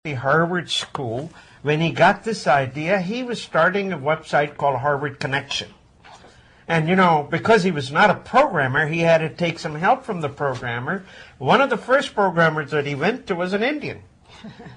the Harvard School. When he got this idea, he was starting a website called Harvard Connection. And, you know, because he was not a programmer, he had to take some help from the programmer. One of the first programmers that he went to was an Indian.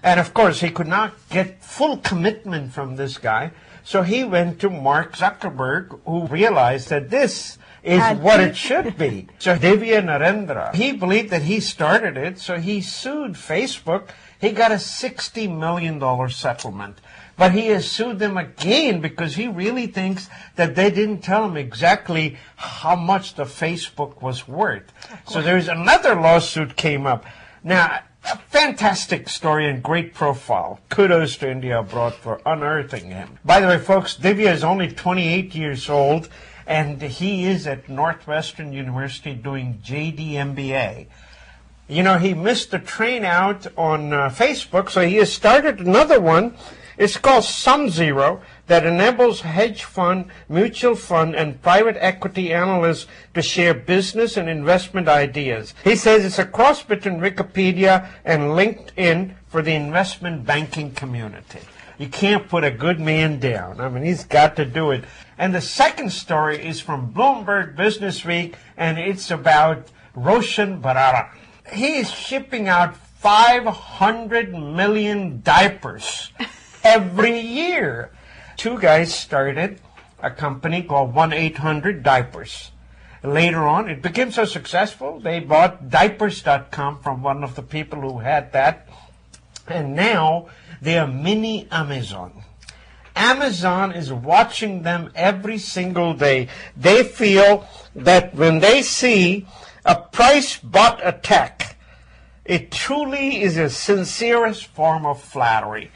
And, of course, he could not get full commitment from this guy. So he went to Mark Zuckerberg, who realized that this is what it should be. So Divya Narendra, he believed that he started it, so he sued Facebook. He got a $60 million settlement. But he has sued them again because he really thinks that they didn't tell him exactly how much the Facebook was worth. So there's another lawsuit came up. Now, a fantastic story and great profile. Kudos to India abroad for unearthing him. By the way, folks, Divya is only 28 years old, and he is at Northwestern University doing JD MBA. You know, he missed the train out on Facebook, so he has started another one. It's called SumZero, that enables hedge fund, mutual fund, and private equity analysts to share business and investment ideas. He says it's a cross between Wikipedia and LinkedIn for the investment banking community. You can't put a good man down. I mean, he's got to do it. And the second story is from Bloomberg Business Week, and it's about Roshan Barara. He is shipping out 500 million diapers every year. Two guys started a company called 1-800-DIAPERS. Later on, it became so successful, they bought diapers.com from one of the people who had that. And now they are mini Amazon. Amazon is watching them every single day. They feel that when they see a price bot attack, it truly is a sincerest form of flattery.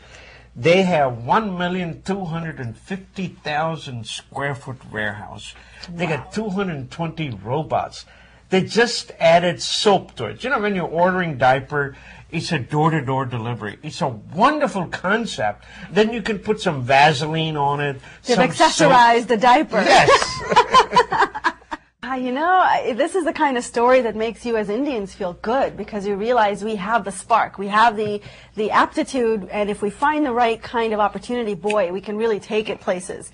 They have 1,250,000 square foot warehouse. They got 220 robots. They just added soap to it. You know, when you're ordering diaper, it's a door-to-door delivery. It's a wonderful concept. Then you can put some Vaseline on it. They've accessorized the diaper. Yes. You know, this is the kind of story that makes you as Indians feel good, because you realize we have the spark, we have the aptitude, and if we find the right kind of opportunity, boy, we can really take it places.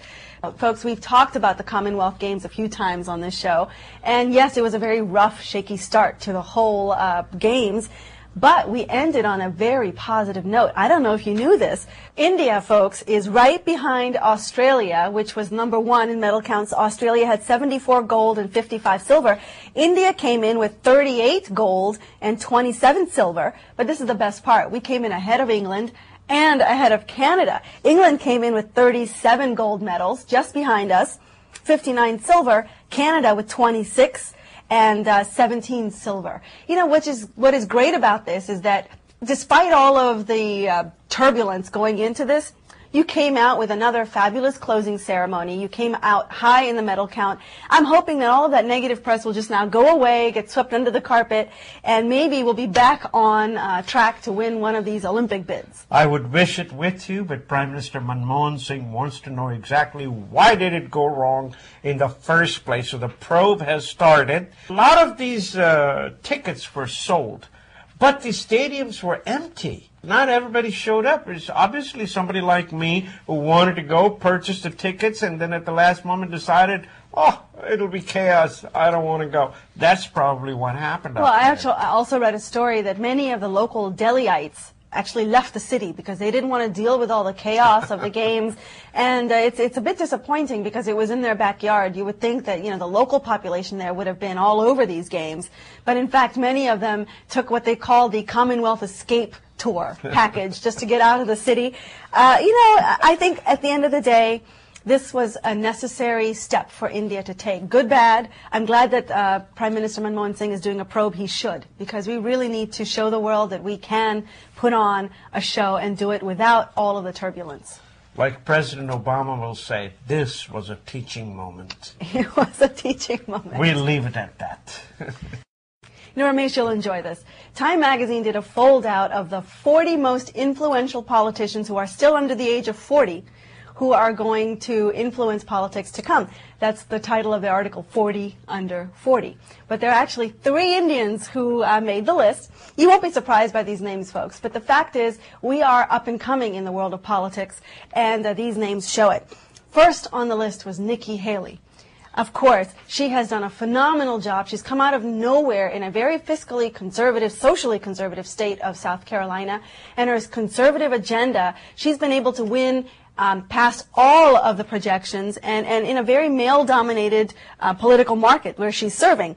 Folks, we've talked about the Commonwealth Games a few times on this show, and yes, it was a very rough, shaky start to the whole Games. But we ended on a very positive note. I don't know if you knew this. India, folks, is right behind Australia, which was number one in medal counts. Australia had 74 gold and 55 silver. India came in with 38 gold and 27 silver. But this is the best part. We came in ahead of England and ahead of Canada. England came in with 37 gold medals, just behind us, 59 silver. Canada with 26. And 17 silver. You know, what is great about this is that despite all of the turbulence going into this, you came out with another fabulous closing ceremony. You came out high in the medal count. I'm hoping that all of that negative press will just now go away, get swept under the carpet, and maybe we'll be back on track to win one of these Olympic bids. I would wish it with you, but Prime Minister Manmohan Singh wants to know exactly why did it go wrong in the first place. So the probe has started. A lot of these tickets were sold, but the stadiums were empty. Not everybody showed up. It's obviously somebody like me who wanted to go, purchase the tickets, and then at the last moment decided, oh, it'll be chaos. I don't want to go. That's probably what happened. Well, I also read a story that many of the local Delhiites actually left the city because they didn't want to deal with all the chaos of the games. And it's a bit disappointing because it was in their backyard. You would think that, you know, the local population there would have been all over these games. But in fact, many of them took what they call the Commonwealth Escape Tour package just to get out of the city. I think at the end of the day, this was a necessary step for India to take. Good, bad. I'm glad that Prime Minister Manmohan Singh is doing a probe. He should, because we really need to show the world that we can put on a show and do it without all of the turbulence. Like President Obama will say, this was a teaching moment. It was a teaching moment. We'll leave it at that. You know, Ramesh, you'll enjoy this. Time magazine did a fold-out of the 40 most influential politicians who are still under the age of 40, who are going to influence politics to come. That's the title of the article, 40 Under 40. But there are actually 3 Indians who made the list. You won't be surprised by these names, folks, but the fact is we are up and coming in the world of politics, and these names show it. First on the list was Nikki Haley. Of course, she has done a phenomenal job. She's come out of nowhere in a very fiscally conservative, socially conservative state of South Carolina. And her conservative agenda, she's been able to win past all of the projections and in a very male-dominated political market where she's serving.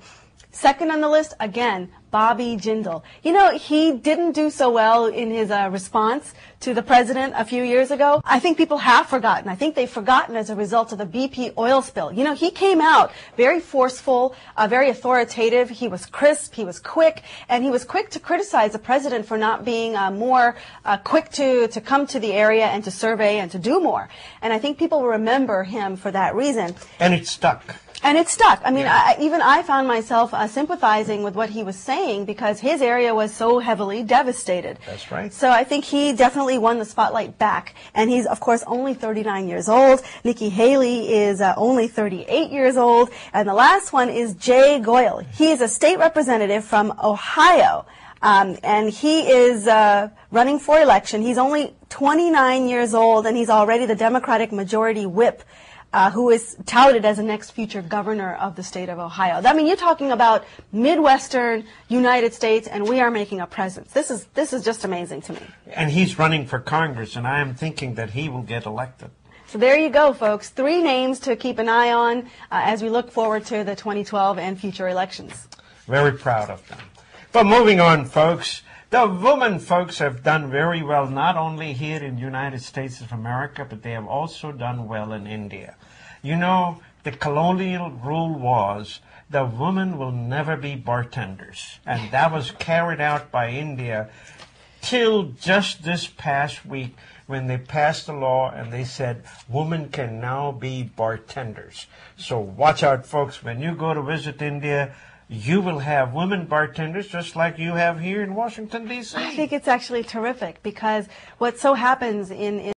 Second on the list, again, Bobby Jindal. You know, he didn't do so well in his response to the president a few years ago. I think people have forgotten. I think they've forgotten as a result of the BP oil spill. You know, he came out very forceful, very authoritative. He was crisp, he was quick, and he was quick to criticize the president for not being more quick to come to the area and to survey and to do more. And I think people will remember him for that reason. And it stuck. And it stuck. I mean, Yeah. even I found myself sympathizing with what he was saying because his area was so heavily devastated. That's right. So I think he definitely won the spotlight back. And he's, of course, only 39 years old. Nikki Haley is only 38 years old. And the last one is Jay Goyle. He is a state representative from Ohio. And he is running for election. He's only 29 years old, and he's already the Democratic majority whip. Who is touted as the next future governor of the state of Ohio. I mean, you're talking about Midwestern United States, and we are making a presence. This is just amazing to me. And he's running for Congress, and I am thinking that he will get elected. So there you go, folks. 3 names to keep an eye on as we look forward to the 2012 and future elections. Very proud of them. But moving on, folks. The women folks have done very well, not only here in the United States of America, but they have also done well in India. You know, the colonial rule was the women will never be bartenders. And that was carried out by India till just this past week when they passed a law and they said women can now be bartenders. So watch out, folks. When you go to visit India, you will have women bartenders just like you have here in Washington, D.C. I think it's actually terrific because what so happens in